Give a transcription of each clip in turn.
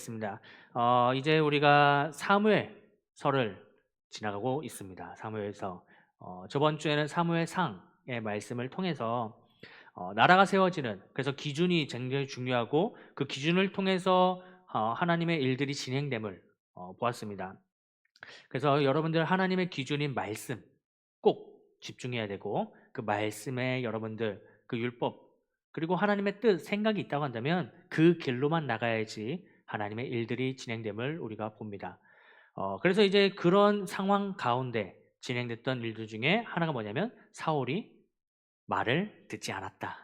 알겠습니다. 이제 우리가 사무엘서를 지나가고 있습니다. 사무엘서. 저번 주에는 사무엘상의 말씀을 통해서 나라가 세워지는, 그래서 기준이 굉장히 중요하고 그 기준을 통해서 하나님의 일들이 진행됨을 보았습니다. 그래서 여러분들 하나님의 기준인 말씀 꼭 집중해야 되고, 그 말씀에 여러분들 그 율법 그리고 하나님의 뜻, 생각이 있다고 한다면 그 길로만 나가야지 하나님의 일들이 진행됨을 우리가 봅니다. 그래서 이제 그런 상황 가운데 진행됐던 일들 중에 하나가 뭐냐면, 사울이 말을 듣지 않았다.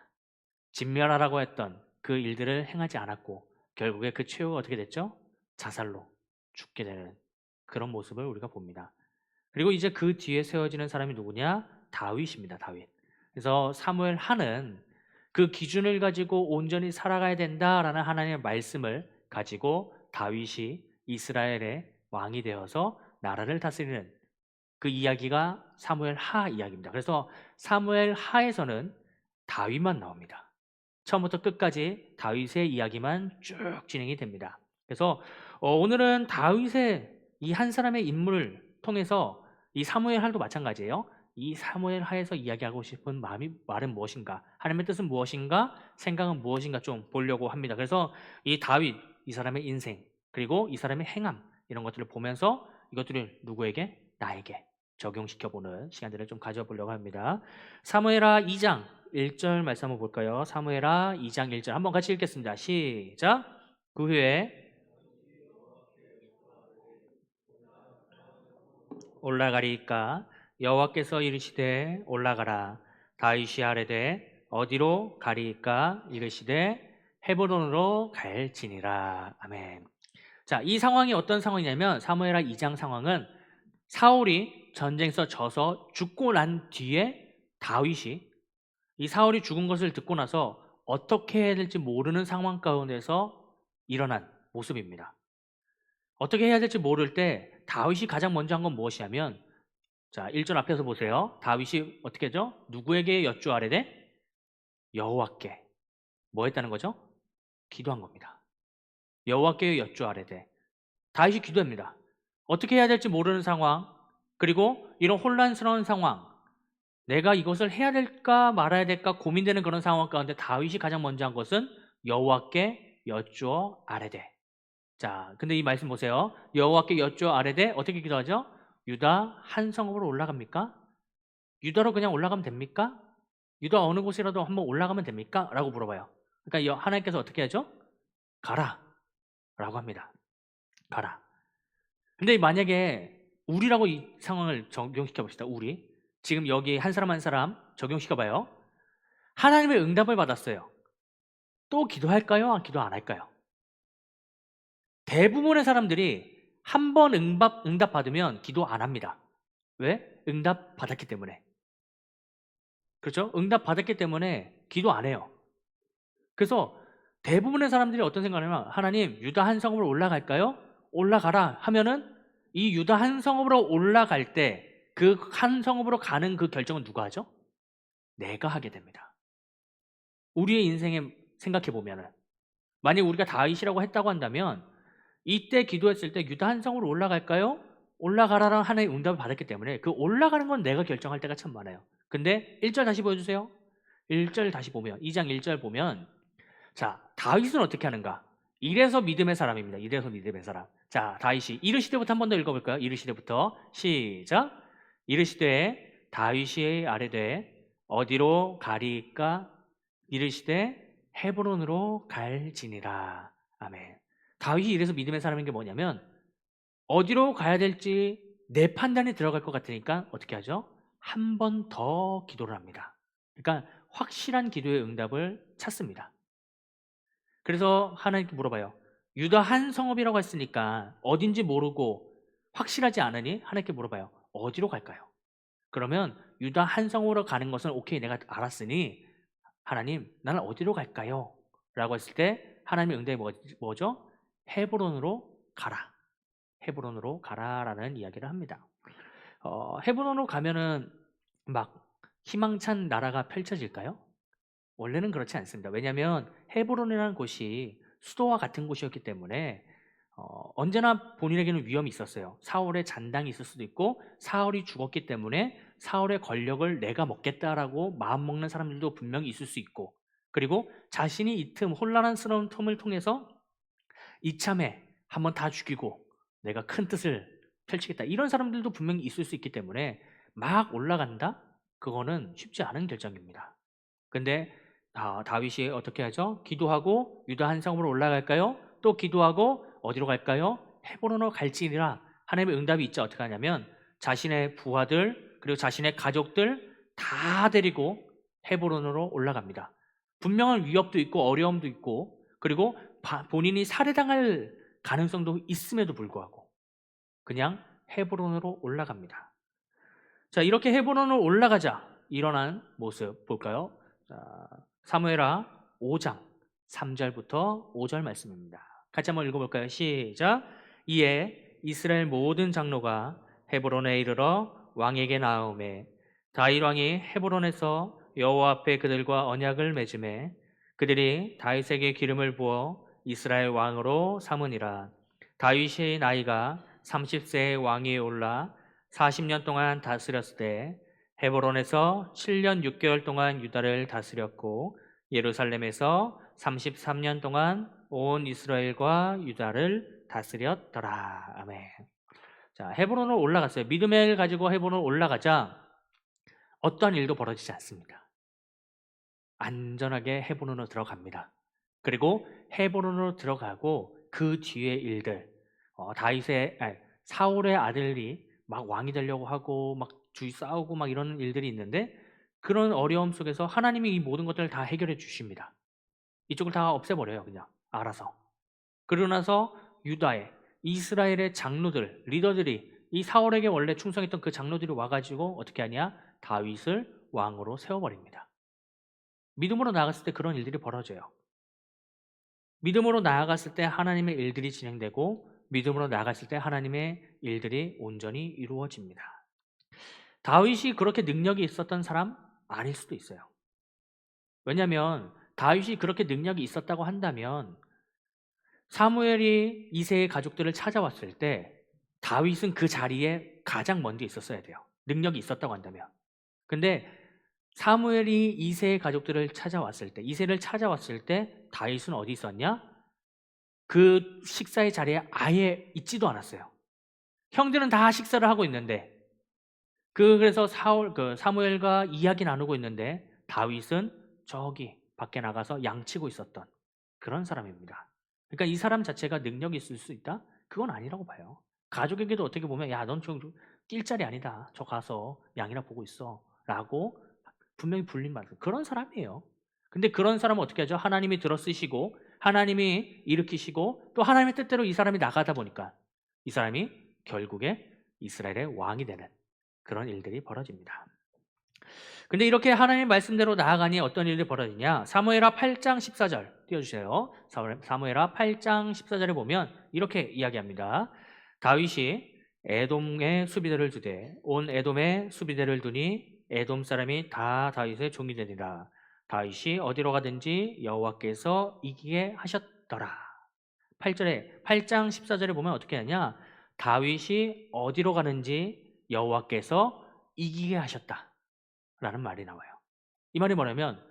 진멸하라고 했던 그 일들을 행하지 않았고, 결국에 그 최후가 어떻게 됐죠? 자살로 죽게 되는 그런 모습을 우리가 봅니다. 그리고 이제 그 뒤에 세워지는 사람이 누구냐? 다윗입니다. 다윗. 그래서 사무엘 하는 그 기준을 가지고 온전히 살아가야 된다라는 하나님의 말씀을 가지고 다윗이 이스라엘의 왕이 되어서 나라를 다스리는 그 이야기가 사무엘 하 이야기입니다. 그래서 사무엘 하에서는 다윗만 나옵니다. 처음부터 끝까지 다윗의 이야기만 쭉 진행이 됩니다. 그래서 오늘은 다윗의 이 한 사람의 인물을 통해서, 이 사무엘 하도 마찬가지예요. 이 사무엘 하에서 이야기하고 싶은 말은 무엇인가, 하나님의 뜻은 무엇인가, 생각은 무엇인가 좀 보려고 합니다. 그래서 이 다윗, 이 사람의 인생, 그리고 이 사람의 행함, 이런 것들을 보면서 이것들을 누구에게? 나에게 적용시켜보는 시간들을 좀 가져보려고 합니다. 사무엘하 2장 1절 말씀 한번 볼까요? 사무엘하 2장 1절 한번 같이 읽겠습니다. 시작. 그 후에 올라가리까 여호와께서 이르시되 올라가라. 다윗이 아뢰되 어디로 가리까? 이르시되 헤브론으로 갈지니라. 아멘. 자, 이 상황이 어떤 상황이냐면, 사무엘하 2장 상황은 사울이 전쟁에서 져서 죽고 난 뒤에 다윗이, 이 사울이 죽은 것을 듣고 나서 어떻게 해야 될지 모르는 상황 가운데서 일어난 모습입니다. 어떻게 해야 될지 모를 때 다윗이 가장 먼저 한 건 무엇이냐면, 자, 1절 앞에서 보세요. 다윗이 어떻게 하죠? 누구에게 여쭈아래되? 여호와께. 뭐 했다는 거죠? 기도한 겁니다. 여호와께 여쭈아래되. 다윗이 기도합니다. 어떻게 해야 될지 모르는 상황, 그리고 이런 혼란스러운 상황, 내가 이것을 해야 될까 말아야 될까 고민되는 그런 상황 가운데 다윗이 가장 먼저 한 것은 여호와께 여쭈어 아뢰되. 자, 근데 이 말씀 보세요. 여호와께 여쭈어 아뢰되 어떻게 기도하죠? 유다 한 성읍으로 올라갑니까? 유다로 그냥 올라가면 됩니까? 유다 어느 곳이라도 한번 올라가면 됩니까? 라고 물어봐요. 그러니까 하나님께서 어떻게 하죠? 가라 라고 합니다. 가라. 근데 만약에 우리라고 이 상황을 적용시켜 봅시다. 우리 지금 여기 한 사람 한 사람 적용시켜 봐요. 하나님의 응답을 받았어요. 또 기도할까요? 기도 안 할까요? 대부분의 사람들이 한 번 응답 받으면 기도 안 합니다. 왜? 응답 받았기 때문에. 그렇죠? 응답 받았기 때문에 기도 안 해요. 그래서 대부분의 사람들이 어떤 생각을 하냐면, 하나님 유다 한 성읍으로 올라갈까요? 올라가라 하면은, 이 유다 한 성읍으로 올라갈 때 그 한 성읍으로 가는 그 결정은 누가 하죠? 내가 하게 됩니다. 우리의 인생에 생각해 보면은, 만약 우리가 다윗이라고 했다고 한다면 이때 기도했을 때 유다 한 성으로 올라갈까요? 올라가라라는 하나님의 응답을 받았기 때문에 그 올라가는 건 내가 결정할 때가 참 많아요. 근데 1절 다시 보여주세요. 1절 다시 보면, 2장 1절 보면, 자, 다윗은 어떻게 하는가? 이래서 믿음의 사람입니다. 이래서 믿음의 사람. 자, 다윗이 이르시되부터 한 번 더 읽어볼까요? 이르시되부터 시작. 이르시되 다윗이 아뢰되 어디로 가리까? 이르시되 헤브론으로 갈지니라. 아멘. 다윗이 이래서 믿음의 사람인 게 뭐냐면, 어디로 가야 될지 내 판단이 들어갈 것 같으니까 어떻게 하죠? 한 번 더 기도를 합니다. 그러니까 확실한 기도의 응답을 찾습니다. 그래서 하나님께 물어봐요. 유다 한 성읍이라고 했으니까 어딘지 모르고 확실하지 않으니 하나님께 물어봐요. 어디로 갈까요? 그러면 유다 한 성읍으로 가는 것은 오케이, 내가 알았으니 하나님 나는 어디로 갈까요? 라고 했을 때 하나님의 응답이 뭐죠? 헤브론으로 가라. 헤브론으로 가라라는 이야기를 합니다. 헤브론으로 가면은 막 희망찬 나라가 펼쳐질까요? 원래는 그렇지 않습니다. 왜냐하면 헤브론이라는 곳이 수도와 같은 곳이었기 때문에 언제나 본인에게는 위험이 있었어요. 사울의 잔당이 있을 수도 있고 사울이 죽었기 때문에 사울의 권력을 내가 먹겠다라고 마음먹는 사람들도 분명히 있을 수 있고, 그리고 자신이 이 틈, 혼란스러운 틈을 통해서 이참에 한번 다 죽이고 내가 큰 뜻을 펼치겠다, 이런 사람들도 분명히 있을 수 있기 때문에 막 올라간다? 그거는 쉽지 않은 결정입니다. 근데 다윗이 어떻게 하죠? 기도하고 유다 한 성으로 올라갈까요? 또 기도하고 어디로 갈까요? 헤브론으로 갈지니라. 하나님의 응답이 있죠. 어떻게 하냐면 자신의 부하들 그리고 자신의 가족들 다 데리고 헤브론으로 올라갑니다. 분명한 위협도 있고 어려움도 있고, 그리고 본인이 살해당할 가능성도 있음에도 불구하고 그냥 헤브론으로 올라갑니다. 자, 이렇게 헤브론으로 올라가자 일어난 모습 볼까요? 자, 사무엘하 5장 3절부터 5절 말씀입니다. 같이 한번 읽어볼까요? 시작. 이에 이스라엘 모든 장로가 헤브론에 이르러 왕에게 나아오매 다윗 왕이 헤브론에서 여호와 앞에 그들과 언약을 맺음에 그들이 다윗에게 기름을 부어 이스라엘 왕으로 삼으니라. 다윗의 나이가 30세의 왕위에 올라 40년 동안 다스렸을 때 헤브론에서 7년 6개월 동안 유다를 다스렸고 예루살렘에서 33년 동안 온 이스라엘과 유다를 다스렸더라. 아멘. 자, 헤브론으로 올라갔어요. 믿음을 가지고 헤브론으로 올라가자 어떠한 일도 벌어지지 않습니다. 안전하게 헤브론으로 들어갑니다. 그리고 헤브론으로 들어가고 그 뒤의 일들, 사울의 아들이 막 왕이 되려고 하고 막 주위 싸우고 막 이런 일들이 있는데, 그런 어려움 속에서 하나님이 이 모든 것들을 다 해결해 주십니다. 이쪽을 다 없애버려요, 그냥 알아서. 그러고 나서 유다의, 이스라엘의 장로들, 리더들이 이 사울에게 원래 충성했던 그 장로들이 와가지고 어떻게 하냐? 다윗을 왕으로 세워버립니다. 믿음으로 나아갔을 때 그런 일들이 벌어져요. 믿음으로 나아갔을 때 하나님의 일들이 진행되고 믿음으로 나아갔을 때 하나님의 일들이 온전히 이루어집니다. 다윗이 그렇게 능력이 있었던 사람 아닐 수도 있어요. 왜냐하면 다윗이 그렇게 능력이 있었다고 한다면 사무엘이 이새의 가족들을 찾아왔을 때 다윗은 그 자리에 가장 먼저 있었어야 돼요. 능력이 있었다고 한다면. 근데 사무엘이 이새의 가족들을 찾아왔을 때, 이새를 찾아왔을 때 다윗은 어디 있었냐? 그 식사의 자리에 아예 있지도 않았어요. 형들은 다 식사를 하고 있는데, 그래서 사무엘과 이야기 나누고 있는데 다윗은 저기 밖에 나가서 양치고 있었던 그런 사람입니다. 그러니까 이 사람 자체가 능력이 있을 수 있다? 그건 아니라고 봐요. 가족에게도 어떻게 보면 야, 넌 좀 낄 자리 아니다. 저 가서 양이나 보고 있어. 라고 분명히 불린말씀. 그런 사람이에요. 근데 그런 사람은 어떻게 하죠? 하나님이 들어쓰시고 하나님이 일으키시고 또 하나님의 뜻대로 이 사람이 나가다 보니까 이 사람이 결국에 이스라엘의 왕이 되는 그런 일들이 벌어집니다. 근데 이렇게 하나님 말씀대로 나아가니 어떤 일이 벌어지냐? 사무엘하 8장 14절 띄워주세요. 사무엘하 8장 14절에 보면 이렇게 이야기합니다. 다윗이 에돔의 수비대를 두되 온 에돔의 수비대를 두니 에돔 사람이 다 다윗의 종이 되니라. 다윗이 어디로 가든지 여호와께서 이기게 하셨더라. 8장 14절에 보면 어떻게 하냐? 다윗이 어디로 가는지 여호와께서 이기게 하셨다 라는 말이 나와요. 이 말이 뭐냐면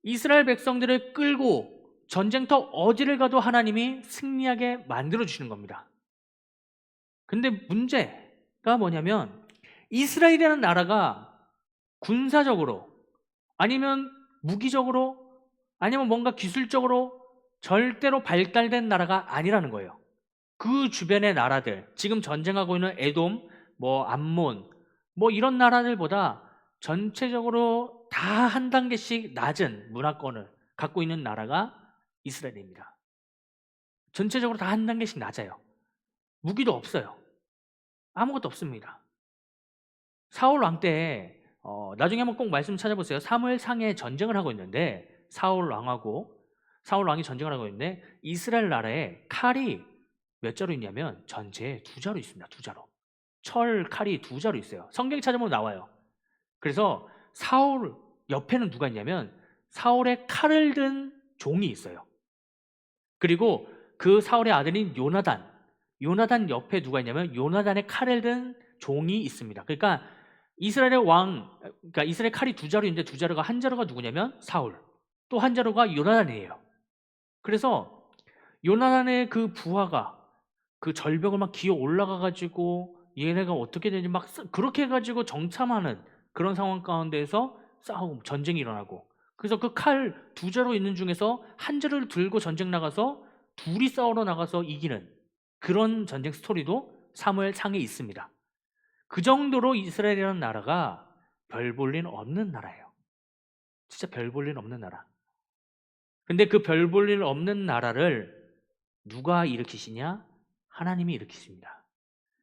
이스라엘 백성들을 끌고 전쟁터 어디를 가도 하나님이 승리하게 만들어주시는 겁니다. 근데 문제가 뭐냐면 이스라엘이라는 나라가 군사적으로 아니면 무기적으로 아니면 뭔가 기술적으로 절대로 발달된 나라가 아니라는 거예요. 그 주변의 나라들, 지금 전쟁하고 있는 에돔, 암몬, 이런 나라들보다 전체적으로 다 한 단계씩 낮은 문화권을 갖고 있는 나라가 이스라엘입니다. 전체적으로 다 한 단계씩 낮아요. 무기도 없어요. 아무것도 없습니다. 사울 왕 때 나중에 한번 꼭 말씀 찾아보세요. 사무엘상에 전쟁을 하고 있는데 사울 왕이 전쟁을 하고 있는데 이스라엘 나라에 칼이 몇 자루 있냐면 전체에 2자루 있습니다. 2자루. 철 칼이 2자루 있어요. 성경 찾아보면 나와요. 그래서 사울 옆에는 누가 있냐면 사울의 칼을 든 종이 있어요. 그리고 그 사울의 아들인 요나단 옆에 누가 있냐면 요나단의 칼을 든 종이 있습니다. 그러니까 이스라엘의 그러니까 이스라엘 칼이 두 자루 있는데 두 자루가 한 자루가 누구냐면 사울, 또 한 자루가 요나단이에요. 그래서 요나단의 그 부하가 그 절벽을 막 기어 올라가 가지고 얘네가 어떻게 되는지 막 그렇게 해가지고 정참하는 그런 상황 가운데에서 싸우고 전쟁이 일어나고, 그래서 그 칼 두 자루 있는 중에서 한 자루를 들고 전쟁 나가서 둘이 싸우러 나가서 이기는 그런 전쟁 스토리도 사무엘 상에 있습니다. 그 정도로 이스라엘이라는 나라가 별 볼 일 없는 나라예요. 진짜 별 볼 일 없는 나라. 근데 그 별 볼 일 없는 나라를 누가 일으키시냐? 하나님이 일으키십니다.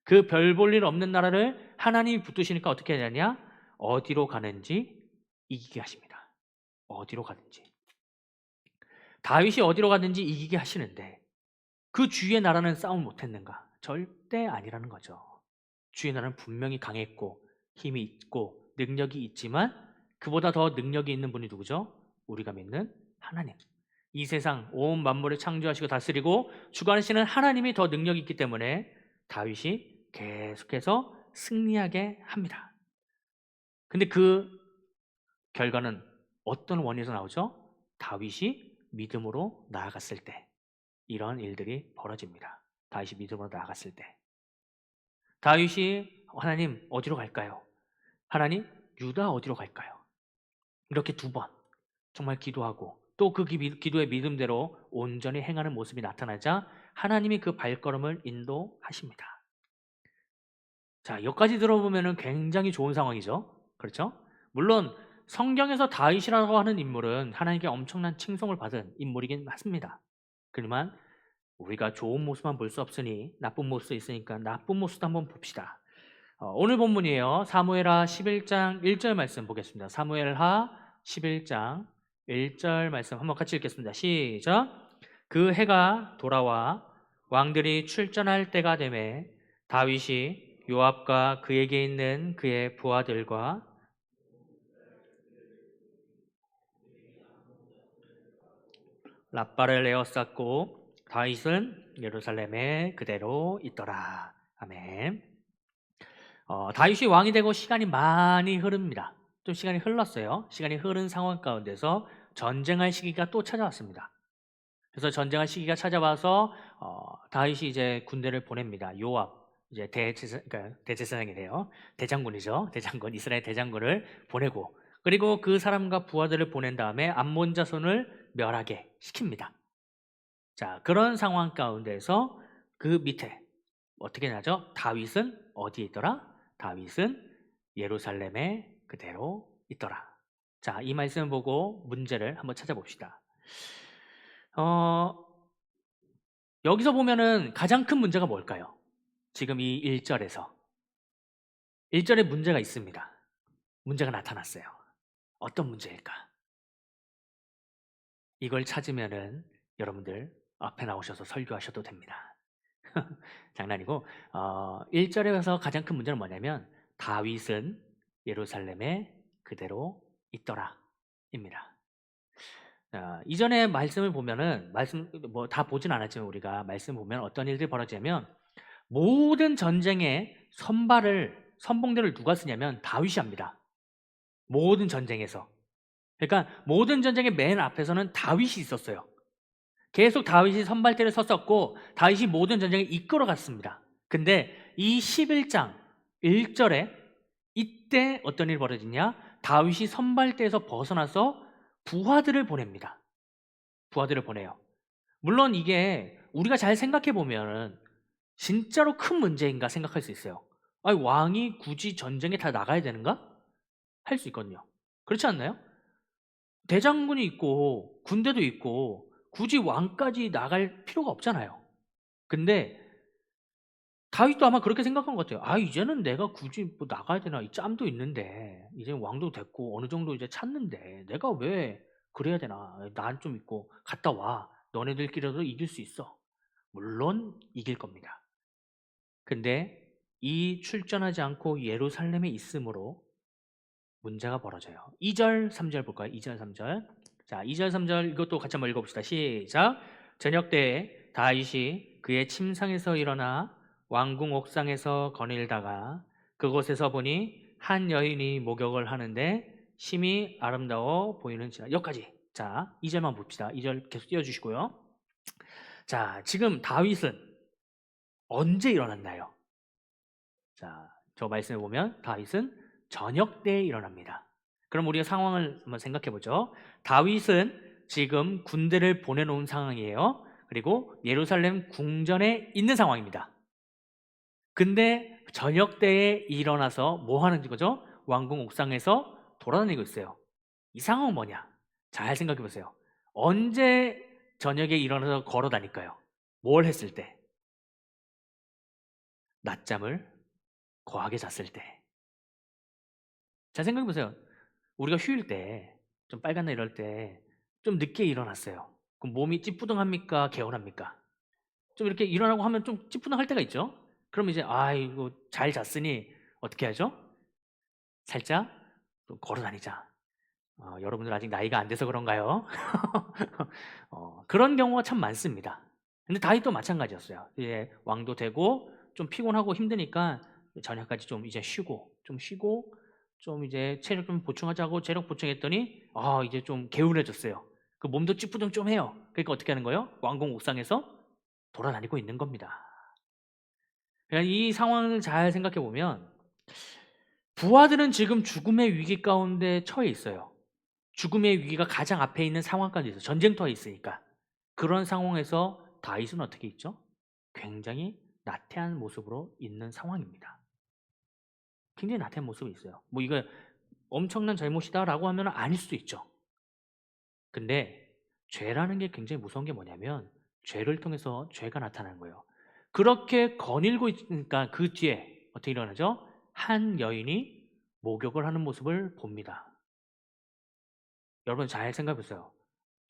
그 별 볼 일 없는 나라를 하나님이 붙드시니까 어떻게 하냐냐? 어디로 가는지 이기게 하십니다. 어디로 가든지. 다윗이 어디로 갔는지 이기게 하시는데 그 주위의 나라는 싸움 못했는가? 절대 아니라는 거죠. 주위의 나라는 분명히 강했고 힘이 있고 능력이 있지만 그보다 더 능력이 있는 분이 누구죠? 우리가 믿는 하나님. 이 세상 온 만물을 창조하시고 다스리고 주관하시는 하나님이 더 능력이 있기 때문에 다윗이 계속해서 승리하게 합니다. 근데 그 결과는 어떤 원인에서 나오죠? 다윗이 믿음으로 나아갔을 때 이런 일들이 벌어집니다. 다윗이 믿음으로 나아갔을 때 다윗이 하나님 어디로 갈까요? 하나님 유다 어디로 갈까요? 이렇게 두 번 정말 기도하고 또 그 기도의 믿음대로 온전히 행하는 모습이 나타나자 하나님이 그 발걸음을 인도하십니다. 자, 여기까지 들어보면 굉장히 좋은 상황이죠. 그렇죠? 물론 성경에서 다윗이라고 하는 인물은 하나님께 엄청난 칭송을 받은 인물이긴 맞습니다. 그렇지만 우리가 좋은 모습만 볼 수 없으니 나쁜 모습도 있으니까 나쁜 모습도 한번 봅시다. 오늘 본문이에요. 사무엘하 11장 1절 말씀 보겠습니다. 사무엘하 11장 1절 말씀 한번 같이 읽겠습니다. 시작. 그 해가 돌아와 왕들이 출전할 때가 되매 다윗이 요압과 그에게 있는 그의 부하들과 랍바를 에워쌌고 다윗은 예루살렘에 그대로 있더라. 아멘. 다윗이 왕이 되고 시간이 많이 흐릅니다. 좀 시간이 흘렀어요. 시간이 흐른 상황 가운데서 전쟁할 시기가 또 찾아왔습니다. 그래서 전쟁할 시기가 찾아와서 다윗이 이제 군대를 보냅니다. 요압, 이제 그러니까 대제사장이래요. 대장군이죠. 대장군, 이스라엘 대장군을 보내고, 그리고 그 사람과 부하들을 보낸 다음에 암몬 자손을 멸하게 시킵니다. 자, 그런 상황 가운데서 그 밑에 어떻게 나죠? 다윗은 어디에 있더라? 다윗은 예루살렘에 그대로 있더라. 자, 이 말씀을 보고 문제를 한번 찾아봅시다. 여기서 보면은 가장 큰 문제가 뭘까요? 지금 이 1절에서 1절에 문제가 있습니다. 문제가 나타났어요. 어떤 문제일까? 이걸 찾으면은 여러분들 앞에 나오셔서 설교하셔도 됩니다. 장난이고 1절에 가서 가장 큰 문제는 뭐냐면 다윗은 예루살렘에 그대로 있더라 입니다. 이전에 말씀을 보면은 말씀 뭐 다 보진 않았지만 우리가 말씀 보면 어떤 일들이 벌어지냐면 모든 전쟁의 선봉대를 누가 쓰냐면 다윗이 합니다. 모든 전쟁에서. 그러니까 모든 전쟁의 맨 앞에서는 다윗이 있었어요. 계속 다윗이 선발대를 섰었고 다윗이 모든 전쟁을 이끌어갔습니다. 근데 이 11장 1절에 이때 어떤 일이 벌어지냐? 다윗이 선발대에서 벗어나서 부하들을 보냅니다. 부하들을 보내요. 물론 이게 우리가 잘 생각해 보면 진짜로 큰 문제인가 생각할 수 있어요. 아니, 왕이 굳이 전쟁에 다 나가야 되는가? 할 수 있거든요. 그렇지 않나요? 대장군이 있고 군대도 있고 굳이 왕까지 나갈 필요가 없잖아요. 근데 다윗도 아마 그렇게 생각한 것 같아요. 이제는 내가 굳이 뭐 나가야 되나? 이 짬도 있는데 이제 왕도 됐고 어느 정도 이제 찼는데 내가 왜 그래야 되나? 난 좀 있고 갔다 와. 너네들끼리라도 이길 수 있어. 물론 이길 겁니다. 근데 이 출전하지 않고 예루살렘에 있으므로 문제가 벌어져요. 2절, 3절 볼까요? 2절, 3절. 자, 2절, 3절 이것도 같이 한번 읽어봅시다. 시작. 저녁 때에 다윗이 그의 침상에서 일어나 왕궁 옥상에서 거닐다가 그곳에서 보니 한 여인이 목욕을 하는데 심히 아름다워 보이는지라. 여기까지. 자, 2절만 봅시다. 2절 계속 띄워주시고요. 자, 지금 다윗은 언제 일어났나요? 자, 저 말씀해 보면 다윗은 저녁 때에 일어납니다. 그럼 우리가 상황을 한번 생각해 보죠. 다윗은 지금 군대를 보내놓은 상황이에요. 그리고 예루살렘 궁전에 있는 상황입니다. 근데 저녁 때에 일어나서 뭐 하는 거죠? 왕궁 옥상에서 돌아다니고 있어요. 이 상황은 뭐냐? 잘 생각해 보세요. 언제 저녁에 일어나서 걸어 다닐까요? 뭘 했을 때? 낮잠을 거하게 잤을 때. 잘 생각해 보세요. 우리가 휴일 때, 좀 빨간 날 이럴 때 좀 늦게 일어났어요. 그럼 몸이 찌뿌둥합니까? 개운합니까? 좀 이렇게 일어나고 하면 좀 찌뿌둥할 때가 있죠. 그럼 이제 아이고 잘 잤으니 어떻게 하죠? 살짝 좀 걸어 다니자. 여러분들 아직 나이가 안 돼서 그런가요? 그런 경우가 참 많습니다. 근데 다윗도 마찬가지였어요. 이제 왕도 되고 좀 피곤하고 힘드니까 저녁까지 좀 이제 쉬고 좀 이제 체력 좀 보충하자고 체력 보충했더니 이제 좀 개운해졌어요. 그 몸도 찌뿌둥 좀 해요. 그러니까 어떻게 하는 거예요? 왕궁 옥상에서 돌아다니고 있는 겁니다. 그러니까 이 상황을 잘 생각해 보면 부하들은 지금 죽음의 위기 가운데 처해 있어요. 죽음의 위기가 가장 앞에 있는 상황까지 있어요. 전쟁터에 있으니까. 그런 상황에서 다윗은 어떻게 있죠? 굉장히 나태한 모습으로 있는 상황입니다. 굉장히 나태한 모습이 있어요. 뭐 이거 엄청난 잘못이다라고 하면 아닐 수도 있죠. 근데 죄라는 게 굉장히 무서운 게 뭐냐면 죄를 통해서 죄가 나타나는 거예요. 그렇게 거닐고 있으니까 그 뒤에 어떻게 일어나죠? 한 여인이 목욕을 하는 모습을 봅니다. 여러분 잘 생각해 보세요.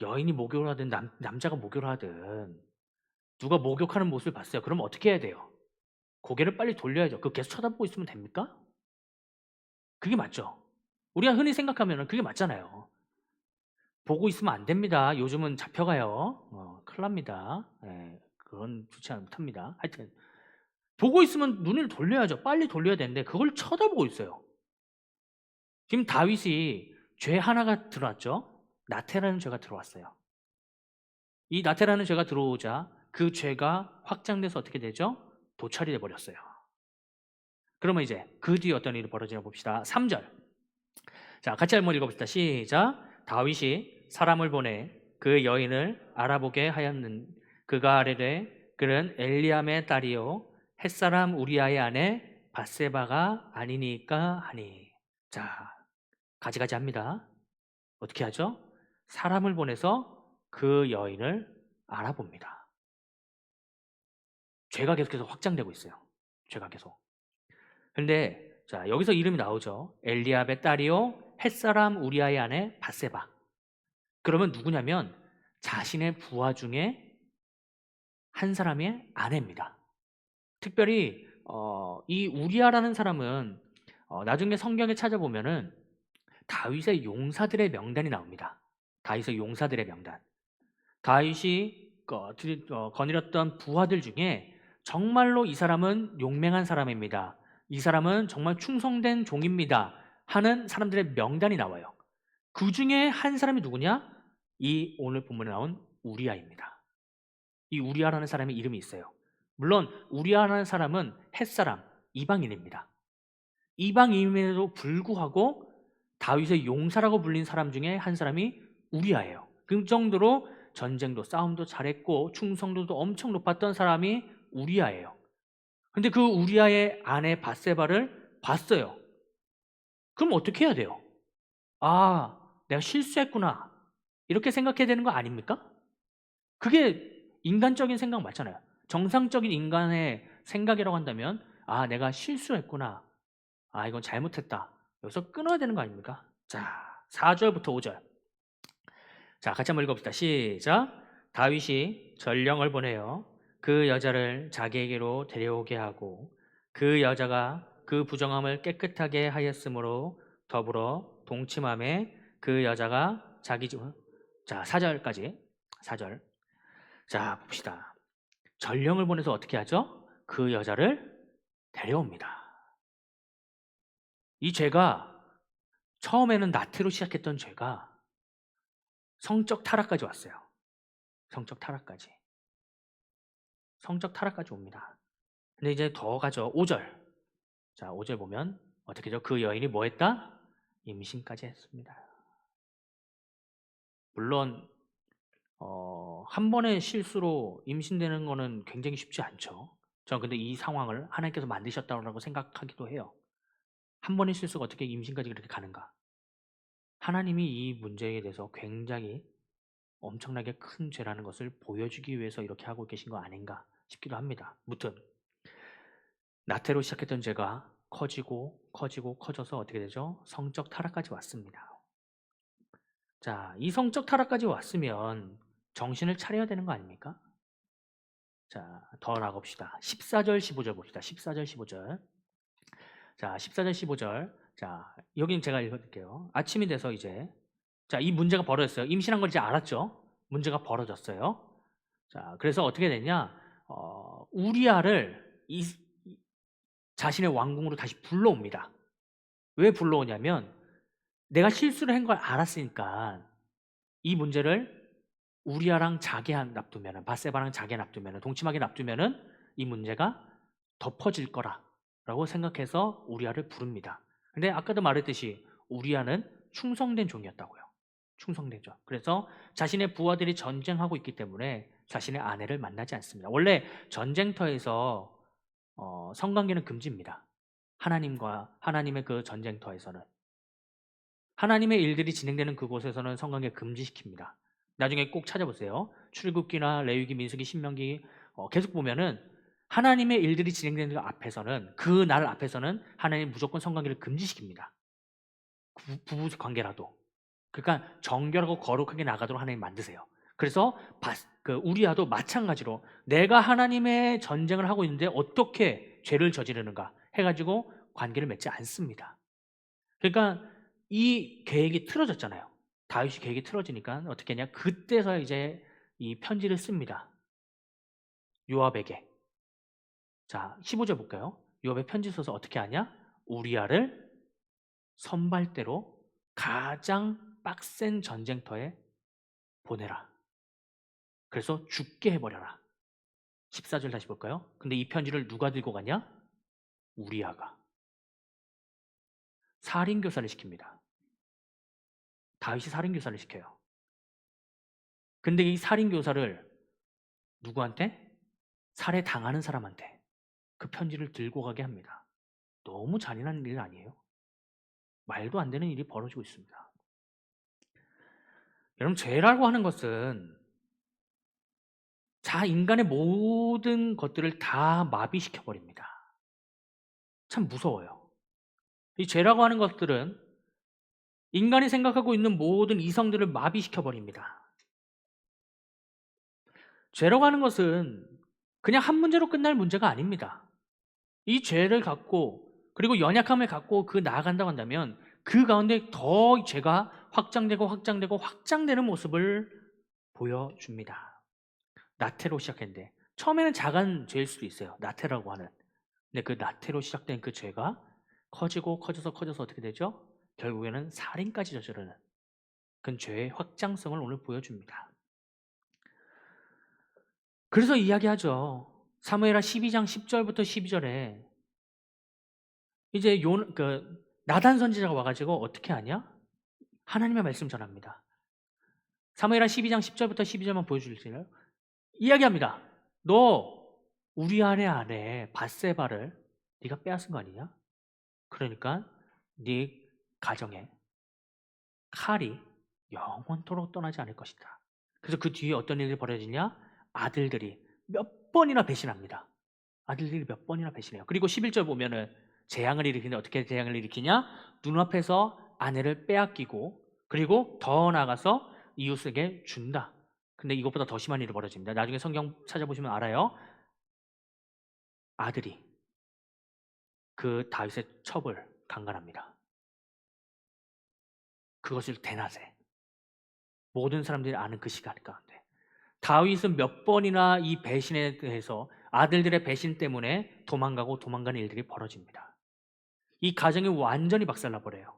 여인이 목욕을 하든 남자가 목욕을 하든 누가 목욕하는 모습을 봤어요. 그러면 어떻게 해야 돼요? 고개를 빨리 돌려야죠. 그거 계속 쳐다보고 있으면 됩니까? 그게 맞죠? 우리가 흔히 생각하면 그게 맞잖아요. 보고 있으면 안 됩니다. 요즘은 잡혀가요. 큰일 납니다. 예, 그건 좋지 못합니다. 하여튼 보고 있으면 눈을 돌려야죠. 빨리 돌려야 되는데 그걸 쳐다보고 있어요. 지금 다윗이 죄 하나가 들어왔죠. 나태라는 죄가 들어왔어요. 이 나태라는 죄가 들어오자 그 죄가 확장돼서 어떻게 되죠? 도찰이 돼 버렸어요. 그러면 이제 그 뒤에 어떤 일이 벌어지나 봅시다. 3절. 자, 같이 한번 읽어봅시다. 시작. 다윗이 사람을 보내 그 여인을 알아보게 하였는 그가 아뢰되 그는 엘리암의 딸이요 햇사람 우리아의 아내 바세바가 아니니까 하니. 자, 가지가지 합니다. 어떻게 하죠? 사람을 보내서 그 여인을 알아봅니다. 죄가 계속해서 확장되고 있어요. 죄가 계속. 근데 자, 여기서 이름이 나오죠. 엘리압의 딸이요 햇사람 우리아의 아내 바세바. 그러면 누구냐면 자신의 부하 중에 한 사람의 아내입니다. 특별히 이 우리아라는 사람은 나중에 성경에 찾아보면은 다윗의 용사들의 명단이 나옵니다. 다윗의 용사들의 명단. 다윗이 거느렸던 부하들 중에 정말로 이 사람은 용맹한 사람입니다. 이 사람은 정말 충성된 종입니다. 하는 사람들의 명단이 나와요. 그 중에 한 사람이 누구냐? 이 오늘 본문에 나온 우리아입니다. 이 우리아라는 사람의 이름이 있어요. 물론 우리아라는 사람은 햇사람, 이방인입니다. 이방인임에도 불구하고 다윗의 용사라고 불린 사람 중에 한 사람이 우리아예요. 그 정도로 전쟁도 싸움도 잘했고 충성도도 엄청 높았던 사람이 우리아예요. 근데 그 우리아의 아내 바세바를 봤어요. 그럼 어떻게 해야 돼요? 아, 내가 실수했구나. 이렇게 생각해야 되는 거 아닙니까? 그게 인간적인 생각 맞잖아요. 정상적인 인간의 생각이라고 한다면 내가 실수했구나. 이건 잘못했다. 여기서 끊어야 되는 거 아닙니까? 자, 4절부터 5절. 자, 같이 한번 읽어봅시다. 시작. 다윗이 전령을 보내어 그 여자를 자기에게로 데려오게 하고 그 여자가 그 부정함을 깨끗하게 하였으므로 더불어 동침함에 그 여자가 자기 집. 자, 4절까지. 4절. 자, 봅시다. 전령을 보내서 어떻게 하죠? 그 여자를 데려옵니다. 이 죄가 처음에는 나태로 시작했던 죄가 성적 타락까지 왔어요. 성적 타락까지. 성적 타락까지 옵니다. 근데 이제 더 가죠. 5절. 자, 5절 보면 어떻게 죠? 그 여인이 뭐 했다? 임신까지 했습니다. 물론 한 번의 실수로 임신되는 거는 굉장히 쉽지 않죠. 저는 근데 이 상황을 하나님께서 만드셨다고 생각하기도 해요. 한 번의 실수가 어떻게 임신까지 그렇게 가는가? 하나님이 이 문제에 대해서 굉장히 엄청나게 큰 죄라는 것을 보여주기 위해서 이렇게 하고 계신 거 아닌가 싶기도 합니다. 무튼 나태로 시작했던 죄가 커져서 어떻게 되죠? 성적 타락까지 왔습니다. 자, 이 성적 타락까지 왔으면 정신을 차려야 되는 거 아닙니까? 자, 더 나갑시다. 14절, 15절 봅시다. 14절, 15절. 자, 14절, 15절. 자, 여기는 제가 읽어드릴게요. 아침이 돼서 이제, 자, 이 문제가 벌어졌어요. 임신한 걸 이제 알았죠? 문제가 벌어졌어요. 자, 그래서 어떻게 됐냐? 우리아를 자신의 왕궁으로 다시 불러옵니다. 왜 불러오냐면, 내가 실수를 한 걸 알았으니까 이 문제를 우리아랑 자기한 납두면은, 바세바랑 자기한 납두면은, 동침하게 납두면은 이 문제가 덮어질 거라고 생각해서 우리아를 부릅니다. 근데 아까도 말했듯이 우리아는 충성된 종이었다고요. 충성된 종. 그래서 자신의 부하들이 전쟁하고 있기 때문에 자신의 아내를 만나지 않습니다. 원래 전쟁터에서 성관계는 금지입니다. 하나님과 하나님의 그 전쟁터에서는 하나님의 일들이 진행되는 그곳에서는 성관계 금지시킵니다. 나중에 꼭 찾아보세요. 출애굽기나 레위기, 민수기, 신명기 계속 보면은 하나님의 일들이 진행되는 그 앞에서는 그 날 앞에서는 하나님 무조건 성관계를 금지시킵니다. 부부 관계라도. 그러니까 정결하고 거룩하게 나가도록 하나님 만드세요. 그래서 우리아도 마찬가지로 내가 하나님의 전쟁을 하고 있는데 어떻게 죄를 저지르는가 해가지고 관계를 맺지 않습니다. 그러니까 이 계획이 틀어졌잖아요. 다윗이 계획이 틀어지니까 어떻게 했냐? 그때서 이제 이 편지를 씁니다. 요압에게. 자, 15절 볼까요? 요압에 편지 써서 어떻게 하냐? 우리아를 선발대로 가장 빡센 전쟁터에 보내라. 그래서 죽게 해버려라. 14절 다시 볼까요? 근데 이 편지를 누가 들고 가냐? 우리아가. 살인교사를 시킵니다. 다윗이 살인교사를 시켜요. 근데 이 살인교사를 누구한테? 살해당하는 사람한테 그 편지를 들고 가게 합니다. 너무 잔인한 일 아니에요? 말도 안 되는 일이 벌어지고 있습니다. 여러분, 죄라고 하는 것은 인간의 모든 것들을 다 마비시켜 버립니다. 참 무서워요. 이 죄라고 하는 것들은 인간이 생각하고 있는 모든 이성들을 마비시켜 버립니다. 죄라고 하는 것은 그냥 한 문제로 끝날 문제가 아닙니다. 이 죄를 갖고 그리고 연약함을 갖고 나아간다고 한다면 그 가운데 더 죄가 확장되는 모습을 보여줍니다. 나태로 시작했는데 처음에는 작은 죄일 수도 있어요. 나태라고 하는. 근데 그 나태로 시작된 그 죄가 커져서 어떻게 되죠? 결국에는 살인까지 저지르는 그 죄의 확장성을 오늘 보여줍니다. 그래서 이야기하죠. 사무엘하 12장 10절부터 12절에 이제 나단 선지자가 와가지고 어떻게 하냐? 하나님의 말씀 전합니다. 사무엘하 12장 10절부터 12절만 보여주실래요? 이야기합니다. 너 우리 아내 밧세바를 네가 빼앗은 거 아니냐? 그러니까 네 가정에 칼이 영원토록 떠나지 않을 것이다. 그래서 그 뒤에 어떤 일이 벌어지냐? 아들들이 몇 번이나 배신합니다. 아들들이 몇 번이나 배신해요. 그리고 11절 보면은 재앙을 일으키는데 어떻게 재앙을 일으키냐? 눈앞에서 아내를 빼앗기고 그리고 더 나아가서 이웃에게 준다. 근데 이것보다 더 심한 일이 벌어집니다. 나중에 성경 찾아보시면 알아요. 아들이 그 다윗의 첩을 강간합니다. 그것을 대낮에 모든 사람들이 아는 그 시간 가운데 다윗은 몇 번이나 이 배신에 대해서 아들들의 배신 때문에 도망가고 도망가는 일들이 벌어집니다. 이 가정이 완전히 박살나 버려요.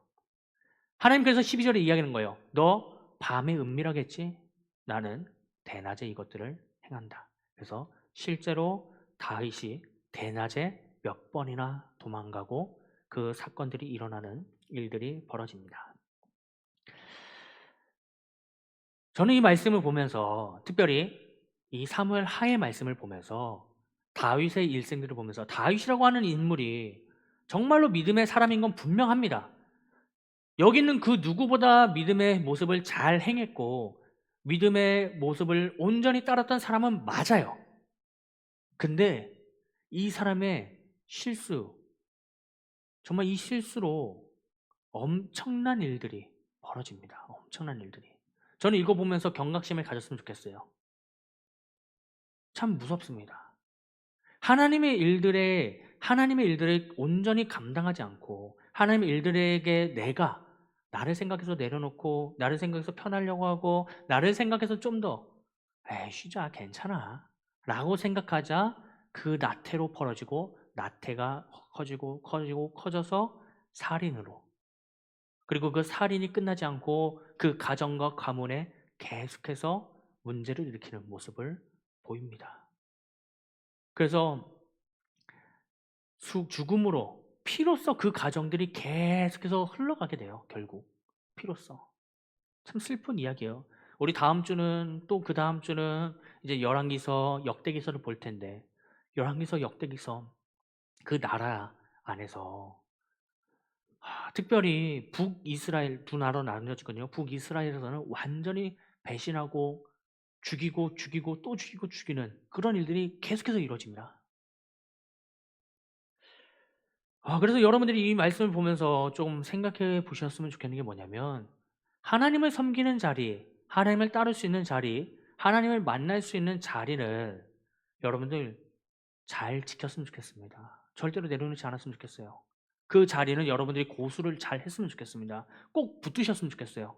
하나님 그래서 12절에 이야기하는 거예요. 너 밤에 은밀하겠지? 나는 대낮에 이것들을 행한다. 그래서 실제로 다윗이 대낮에 몇 번이나 도망가고 그 사건들이 일어나는 일들이 벌어집니다. 저는 이 말씀을 보면서 특별히 이 사무엘 하의 말씀을 보면서 다윗의 일생들을 보면서 다윗이라고 하는 인물이 정말로 믿음의 사람인 건 분명합니다. 여기 있는 그 누구보다 믿음의 모습을 잘 행했고 믿음의 모습을 온전히 따랐던 사람은 맞아요. 근데 이 사람의 실수, 정말 이 실수로 엄청난 일들이 벌어집니다. 엄청난 일들이. 저는 이거 보면서 경각심을 가졌으면 좋겠어요. 참 무섭습니다. 하나님의 일들을 온전히 감당하지 않고 하나님의 일들에게 내가 나를 생각해서 내려놓고 나를 생각해서 편하려고 하고 나를 생각해서 좀 더 에이 쉬자 괜찮아 라고 생각하자 그 나태로 벌어지고 나태가 커지고 커지고 커져서 살인으로 그리고 그 살인이 끝나지 않고 그 가정과 가문에 계속해서 문제를 일으키는 모습을 보입니다. 그래서 죽음으로 피로써 그 가정들이 계속해서 흘러가게 돼요. 결국 피로써. 참 슬픈 이야기예요. 우리 다음 주는 또 그 다음 주는 이제 열왕기서 역대기서를 볼 텐데 열왕기서 역대기서 그 나라 안에서 특별히 북이스라엘 두 나라로 나뉘어지거든요. 북이스라엘에서는 완전히 배신하고 죽이고 죽이고 또 죽이고 죽이는 그런 일들이 계속해서 이루어집니다. 그래서 여러분들이 이 말씀을 보면서 좀 생각해 보셨으면 좋겠는 게 뭐냐면 하나님을 섬기는 자리, 하나님을 따를 수 있는 자리, 하나님을 만날 수 있는 자리를 여러분들 잘 지켰으면 좋겠습니다. 절대로 내려놓지 않았으면 좋겠어요. 그 자리는 여러분들이 고수를 잘 했으면 좋겠습니다. 꼭 붙으셨으면 좋겠어요.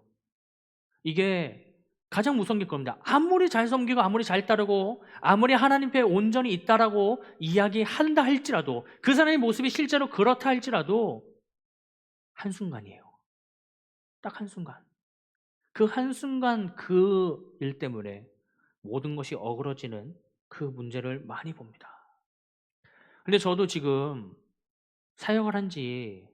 이게 가장 무서운 게 그겁니다. 아무리 잘 섬기고 아무리 잘 따르고 아무리 하나님께 온전히 있다라고 이야기한다 할지라도 그 사람의 모습이 실제로 그렇다 할지라도 한순간이에요. 딱 한순간. 그 한순간 그 일 때문에 모든 것이 어그러지는 그 문제를 많이 봅니다. 근데 저도 지금 사역을 한지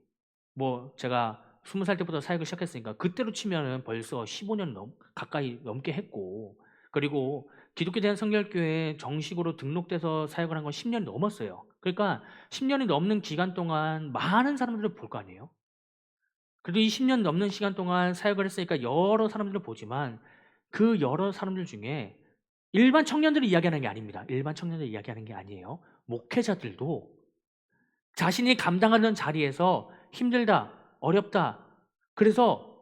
제가 20살 때부터 사역을 시작했으니까 그때로 치면은 벌써 15년 가까이 넘게 했고 그리고 기독교 대한성결교회에 정식으로 등록돼서 사역을 한 건 10년이 넘었어요. 그러니까 10년이 넘는 기간 동안 많은 사람들을 볼 거 아니에요. 그래도 이 10년 넘는 시간 동안 사역을 했으니까 여러 사람들을 보지만 그 여러 사람들 중에 일반 청년들이 이야기하는 게 아닙니다. 일반 청년들이 이야기하는 게 아니에요. 목회자들도 자신이 감당하는 자리에서 힘들다, 어렵다. 그래서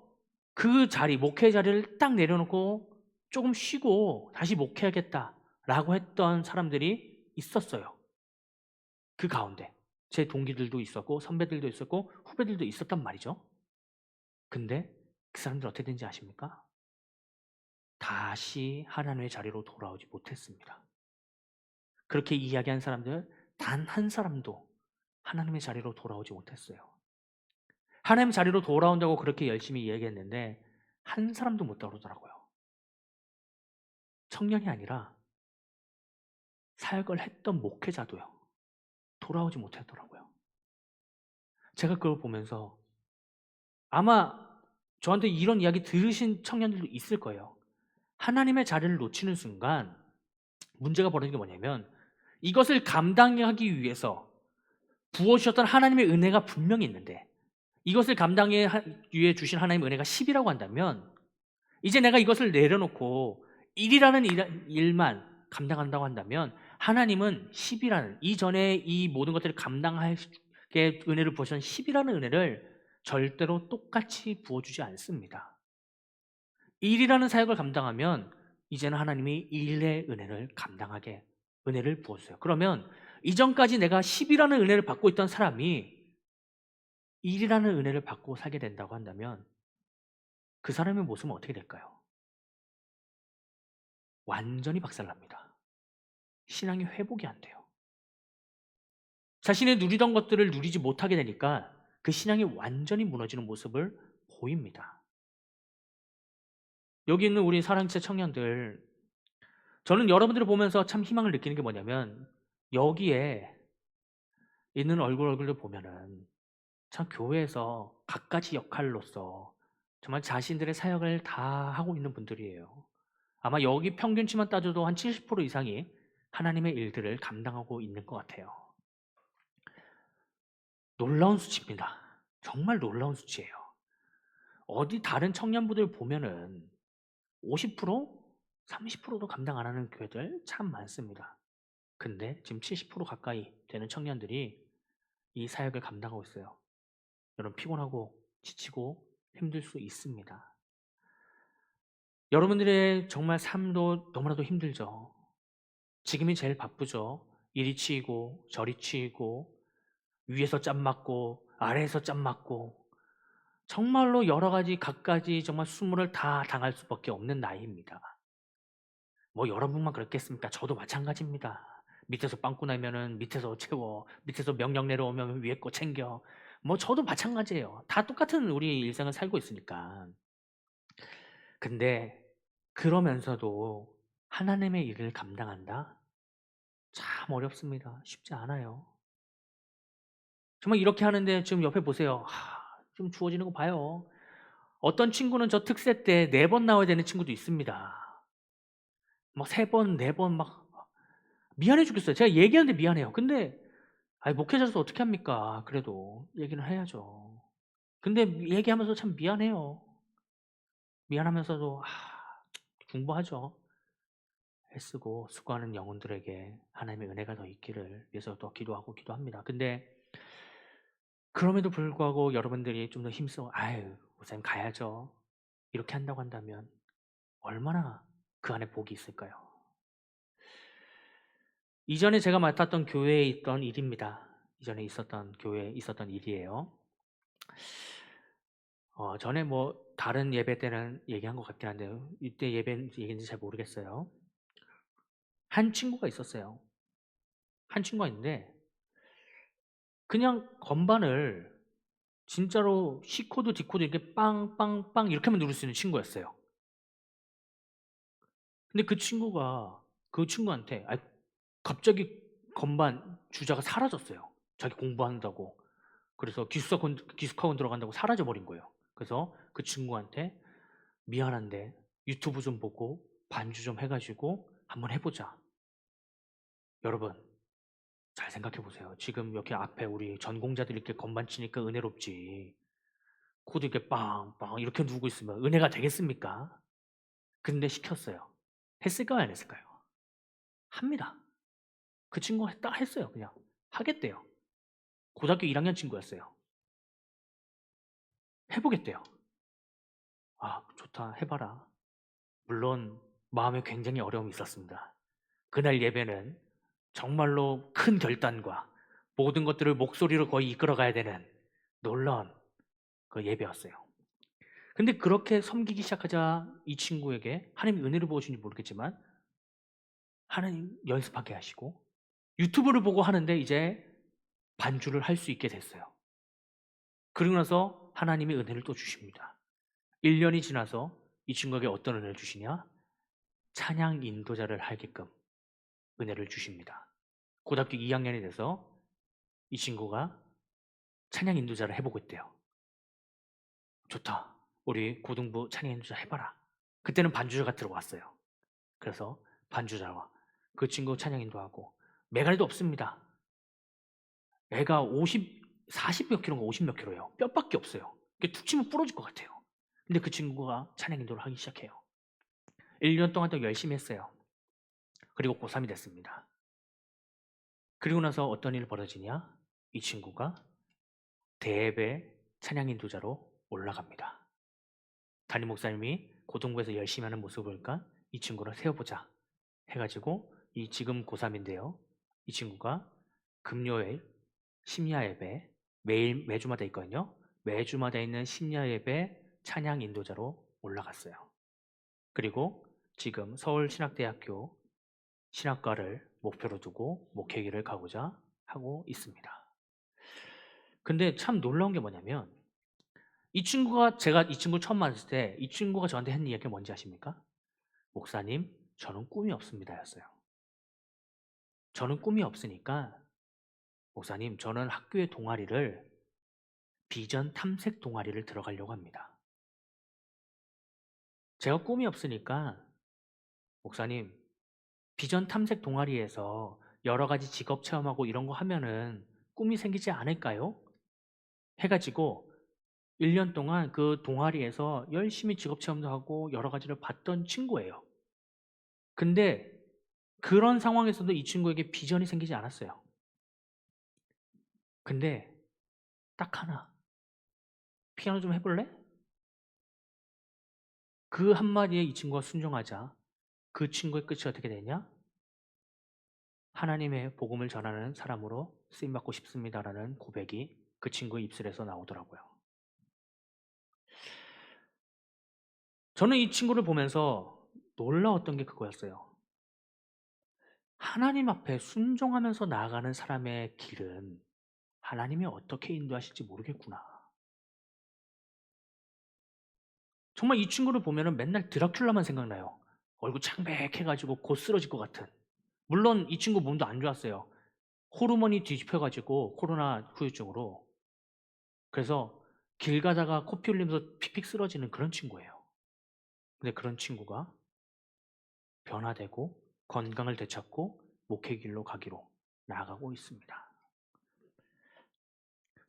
그 자리, 목회 자리를 딱 내려놓고 조금 쉬고 다시 목회하겠다라고 했던 사람들이 있었어요. 그 가운데. 제 동기들도 있었고, 선배들도 있었고, 후배들도 있었단 말이죠. 근데 그 사람들 어떻게 된지 아십니까? 다시 하나님의 자리로 돌아오지 못했습니다. 그렇게 이야기한 사람들 단 한 사람도 하나님의 자리로 돌아오지 못했어요. 하나님 자리로 돌아온다고 그렇게 열심히 이야기했는데 한 사람도 못 돌아오더라고요. 청년이 아니라 사역을 했던 목회자도요. 돌아오지 못하더라고요. 제가 그걸 보면서 아마 저한테 이런 이야기 들으신 청년들도 있을 거예요. 하나님의 자리를 놓치는 순간 문제가 벌어지는 게 뭐냐면 이것을 감당하기 위해서 부어주셨던 하나님의 은혜가 분명히 있는데 이것을 감당하기 위해 주신 하나님의 은혜가 10이라고 한다면 이제 내가 이것을 내려놓고 일이라는 일만 감당한다고 한다면 하나님은 10이라는 이전에 이 모든 것들을 감당하게 은혜를 부으신 10이라는 은혜를 절대로 똑같이 부어주지 않습니다. 일이라는 사역을 감당하면 이제는 하나님이 일의 은혜를 감당하게 은혜를 부어주세요. 그러면 이전까지 내가 10이라는 은혜를 받고 있던 사람이 일이라는 은혜를 받고 살게 된다고 한다면 그 사람의 모습은 어떻게 될까요? 완전히 박살납니다. 신앙이 회복이 안 돼요. 자신이 누리던 것들을 누리지 못하게 되니까 그 신앙이 완전히 무너지는 모습을 보입니다. 여기 있는 우리 사랑제 청년들, 저는 여러분들을 보면서 참 희망을 느끼는 게 뭐냐면, 여기에 있는 얼굴들 보면은 참 교회에서 갖가지 역할로서 정말 자신들의 사역을 다 하고 있는 분들이에요. 아마 여기 평균치만 따져도 한 70% 이상이 하나님의 일들을 감당하고 있는 것 같아요. 놀라운 수치입니다. 정말 놀라운 수치예요. 어디 다른 청년부들 보면은 50%, 30%도 감당 안 하는 교회들 참 많습니다. 근데 지금 70% 가까이 되는 청년들이 이 사역을 감당하고 있어요. 여러분, 피곤하고 지치고 힘들 수 있습니다. 여러분들의 정말 삶도 너무나도 힘들죠. 지금이 제일 바쁘죠. 이리 치이고 저리 치이고 위에서 짬 맞고 아래에서 짬 맞고 정말로 여러 가지 갖가지 정말 수모를 다 당할 수밖에 없는 나이입니다. 뭐 여러분만 그렇겠습니까? 저도 마찬가지입니다. 밑에서 빵꾸 나면은 밑에서 채워, 밑에서 명령 내려오면 위에 거 챙겨. 뭐 저도 마찬가지예요. 다 똑같은 우리 일상을 살고 있으니까. 근데 그러면서도 하나님의 일을 감당한다? 참 어렵습니다. 쉽지 않아요. 정말 이렇게 하는데 지금 옆에 보세요. 좀 주어지는 거 봐요. 어떤 친구는 저 특세 때 4번 나와야 되는 친구도 있습니다. 막 3번, 4번 막 미안해 죽겠어요. 제가 얘기하는데 미안해요. 근데 목회자로서 어떻게 합니까? 그래도 얘기는 해야죠. 근데 얘기하면서 참 미안해요. 미안하면서도 공부하죠. 애쓰고 수고하는 영혼들에게 하나님의 은혜가 더 있기를 위해서 더 기도하고 기도합니다. 근데 그럼에도 불구하고 여러분들이 좀 더 힘써 우선 가야죠. 이렇게 한다고 한다면 얼마나 그 안에 복이 있을까요? 이전에 제가 맡았던 교회에 있던 일입니다. 이전에 있었던 교회에 있었던 일이에요. 전에 뭐 다른 예배 때는 얘기한 것 같긴 한데요. 이때 예배 얘기인지 잘 모르겠어요. 한 친구가 있었어요. 한 친구가 있는데 그냥 건반을 진짜로 C코드, D코드 이렇게 빵빵빵 이렇게만 누를 수 있는 친구였어요. 근데 그 친구한테 갑자기 건반 주자가 사라졌어요. 자기 공부한다고. 그래서 기숙학원 들어간다고 사라져 버린 거예요. 그래서 그 친구한테 "미안한데 유튜브 좀 보고 반주 좀 해 가지고 한번 해 보자." 여러분, 잘 생각해 보세요. 지금 이렇게 앞에 우리 전공자들이 이렇게 건반 치니까 은혜롭지. 코드 이렇게 빵빵 이렇게 누르고 있으면 은혜가 되겠습니까? 근데 시켰어요. 했을까요? 안 했을까요? 합니다. 그 친구가 딱 했어요. 그냥 하겠대요. 고등학교 1학년 친구였어요. 해 보겠대요. 좋다. 해 봐라. 물론 마음에 굉장히 어려움이 있었습니다. 그날 예배는 정말로 큰 결단과 모든 것들을 목소리로 거의 이끌어 가야 되는 놀라운 그 예배였어요. 근데 그렇게 섬기기 시작하자 이 친구에게 하나님이 은혜를 부어주신지 모르겠지만 하나님 연습하게 하시고 유튜브를 보고 하는데 이제 반주를 할 수 있게 됐어요. 그러고 나서 하나님이 은혜를 또 주십니다. 1년이 지나서 이 친구에게 어떤 은혜를 주시냐? 찬양 인도자를 하게끔 은혜를 주십니다. 고등학교 2학년이 돼서 이 친구가 찬양 인도자를 해보고 있대요. 좋다. 우리 고등부 찬양 인도자 해봐라. 그때는 반주자가 들어왔어요. 그래서 반주자와 그 친구 찬양 인도하고 메가리도 없습니다. 애가 40 몇 킬로인가 50 몇 킬로예요. 뼈밖에 없어요. 툭 치면 부러질 것 같아요. 근데 그 친구가 찬양 인도를 하기 시작해요. 1년 동안 또 열심히 했어요. 그리고 고3이 됐습니다. 그리고 나서 어떤 일이 벌어지냐? 이 친구가 대예배 찬양 인도자로 올라갑니다. 담임 목사님이 고등부에서 열심히 하는 모습을 보니까 이 친구를 세워보자 해가지고 지금 고3인데요. 이 친구가 금요일 심야 예배 매주마다 있거든요. 매주마다 있는 심야 예배 찬양 인도자로 올라갔어요. 그리고 지금 서울신학대학교 신학과를 목표로 두고 목회길을 가고자 하고 있습니다. 근데 참 놀라운 게 뭐냐면 제가 이 친구 처음 만났을 때 이 친구가 저한테 했는 이야기가 뭔지 아십니까? 목사님, 저는 꿈이 없습니다 였어요. 저는 꿈이 없으니까 목사님, 저는 학교의 동아리를 비전 탐색 동아리를 들어가려고 합니다. 제가 꿈이 없으니까 목사님, 비전 탐색 동아리에서 여러 가지 직업 체험하고 이런 거 하면은 꿈이 생기지 않을까요? 해가지고 1년 동안 그 동아리에서 열심히 직업 체험도 하고 여러 가지를 봤던 친구예요. 근데 그런 상황에서도 이 친구에게 비전이 생기지 않았어요. 근데 딱 하나, 피아노 좀 해볼래? 그 한마디에 이 친구가 순종하자 그 친구의 끝이 어떻게 되냐? 하나님의 복음을 전하는 사람으로 쓰임받고 싶습니다라는 고백이 그 친구의 입술에서 나오더라고요. 저는 이 친구를 보면서 놀라웠던 게 그거였어요. 하나님 앞에 순종하면서 나아가는 사람의 길은 하나님이 어떻게 인도하실지 모르겠구나. 정말 이 친구를 보면 맨날 드라큘라만 생각나요. 얼굴 창백해가지고 곧 쓰러질 것 같은. 물론 이 친구 몸도 안 좋았어요. 호르몬이 뒤집혀가지고 코로나 후유증으로. 그래서 길 가다가 코피 흘리면서 픽픽 쓰러지는 그런 친구예요. 근데 그런 친구가 변화되고 건강을 되찾고 목회 길로 가기로 나아가고 있습니다.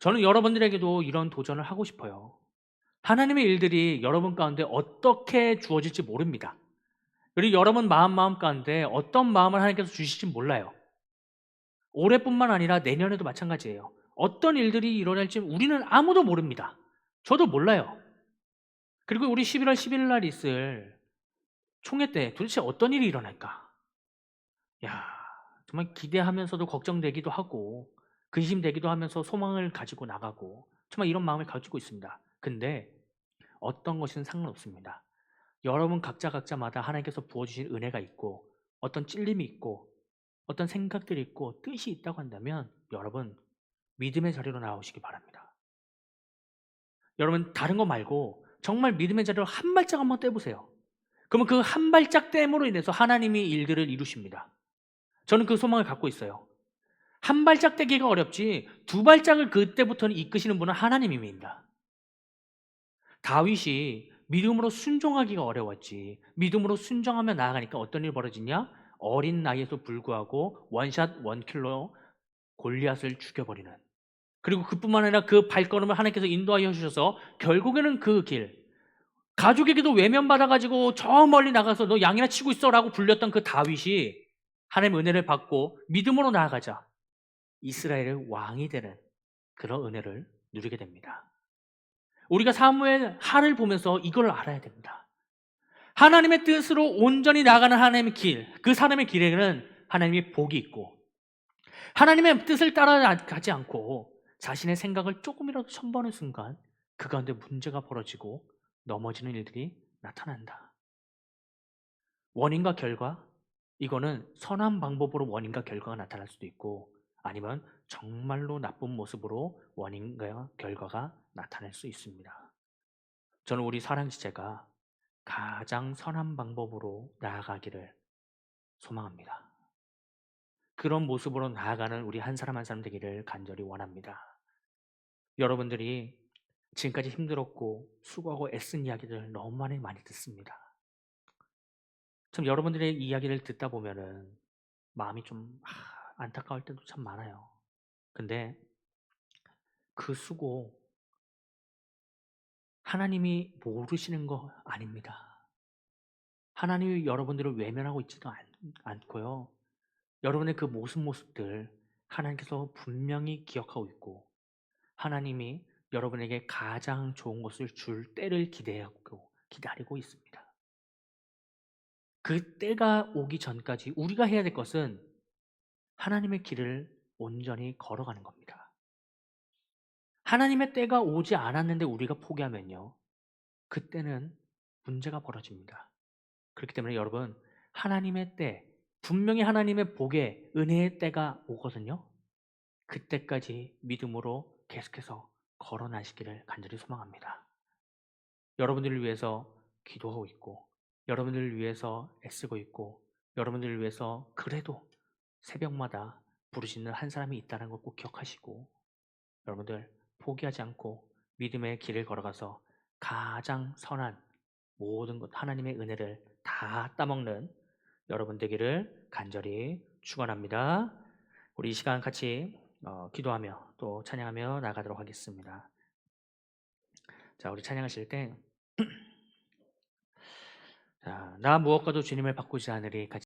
저는 여러분들에게도 이런 도전을 하고 싶어요. 하나님의 일들이 여러분 가운데 어떻게 주어질지 모릅니다. 그리고 여러분 마음 가운데 어떤 마음을 하나님께서 주실지 몰라요. 올해뿐만 아니라 내년에도 마찬가지예요. 어떤 일들이 일어날지 우리는 아무도 모릅니다. 저도 몰라요. 그리고 우리 11월 11일 날 있을 총회 때 도대체 어떤 일이 일어날까? 야, 정말 기대하면서도 걱정되기도 하고 근심되기도 하면서 소망을 가지고 나가고 정말 이런 마음을 가지고 있습니다. 근데 어떤 것은 상관없습니다. 여러분 각자마다 하나님께서 부어주신 은혜가 있고 어떤 찔림이 있고 어떤 생각들이 있고 뜻이 있다고 한다면 여러분 믿음의 자리로 나오시기 바랍니다. 여러분 다른 거 말고 정말 믿음의 자리로 한 발짝 한번 떼보세요. 그러면 그 한 발짝 떼므로 인해서 하나님이 일들을 이루십니다. 저는 그 소망을 갖고 있어요. 한 발짝 떼기가 어렵지 두 발짝을 그때부터는 이끄시는 분은 하나님입니다. 다윗이 믿음으로 순종하기가 어려웠지 믿음으로 순종하며 나아가니까 어떤 일이 벌어지냐? 어린 나이에도 불구하고 원샷 원킬로 골리앗을 죽여버리는 그리고 그뿐만 아니라 그 발걸음을 하나님께서 인도하여 주셔서 결국에는 그 길 가족에게도 외면받아가지고 저 멀리 나가서 너 양이나 치고 있어라고 불렸던 그 다윗이 하나님의 은혜를 받고 믿음으로 나아가자 이스라엘의 왕이 되는 그런 은혜를 누리게 됩니다. 우리가 사무엘 하를 보면서 이걸 알아야 됩니다. 하나님의 뜻으로 온전히 나아가는 하나님의 길, 그 사람의 길에는 하나님의 복이 있고 하나님의 뜻을 따라가지 않고 자신의 생각을 조금이라도 첨벙하는 순간 그 가운데 문제가 벌어지고 넘어지는 일들이 나타난다. 원인과 결과, 이거는 선한 방법으로 원인과 결과가 나타날 수도 있고 아니면 정말로 나쁜 모습으로 원인과 결과가 나타날 수 있습니다. 저는 우리 사랑지체가 가장 선한 방법으로 나아가기를 소망합니다. 그런 모습으로 나아가는 우리 한 사람 한 사람 되기를 간절히 원합니다. 여러분들이 지금까지 힘들었고 수고하고 애쓴 이야기들 너무 많이 듣습니다. 참 여러분들의 이야기를 듣다 보면은 마음이 좀 안타까울 때도 참 많아요. 근데 그 수고 하나님이 모르시는 거 아닙니다. 하나님이 여러분들을 외면하고 있지도 않고요. 여러분의 그 모습들 하나님께서 분명히 기억하고 있고 하나님이 여러분에게 가장 좋은 것을 줄 때를 기대하고 기다리고 있습니다. 그 때가 오기 전까지 우리가 해야 될 것은 하나님의 길을 온전히 걸어가는 겁니다. 하나님의 때가 오지 않았는데 우리가 포기하면요. 그때는 문제가 벌어집니다. 그렇기 때문에 여러분, 하나님의 때, 분명히 하나님의 복의 은혜의 때가 오거든요. 그때까지 믿음으로 계속해서 걸어 나시기를 간절히 소망합니다. 여러분들을 위해서 기도하고 있고, 여러분들을 위해서 애쓰고 있고, 여러분들을 위해서 그래도 새벽마다 부르시는 한 사람이 있다는 걸 꼭 기억하시고, 여러분들 포기하지 않고 믿음의 길을 걸어가서 가장 선한 모든 것, 하나님의 은혜를 다 따먹는 여러분 되기를 간절히 축원합니다. 우리 이 시간 같이 기도하며 또 찬양하며 나가도록 하겠습니다. 자, 우리 찬양하실 때, 자, 나 무엇과도 주님을 바꾸지 않으리 같이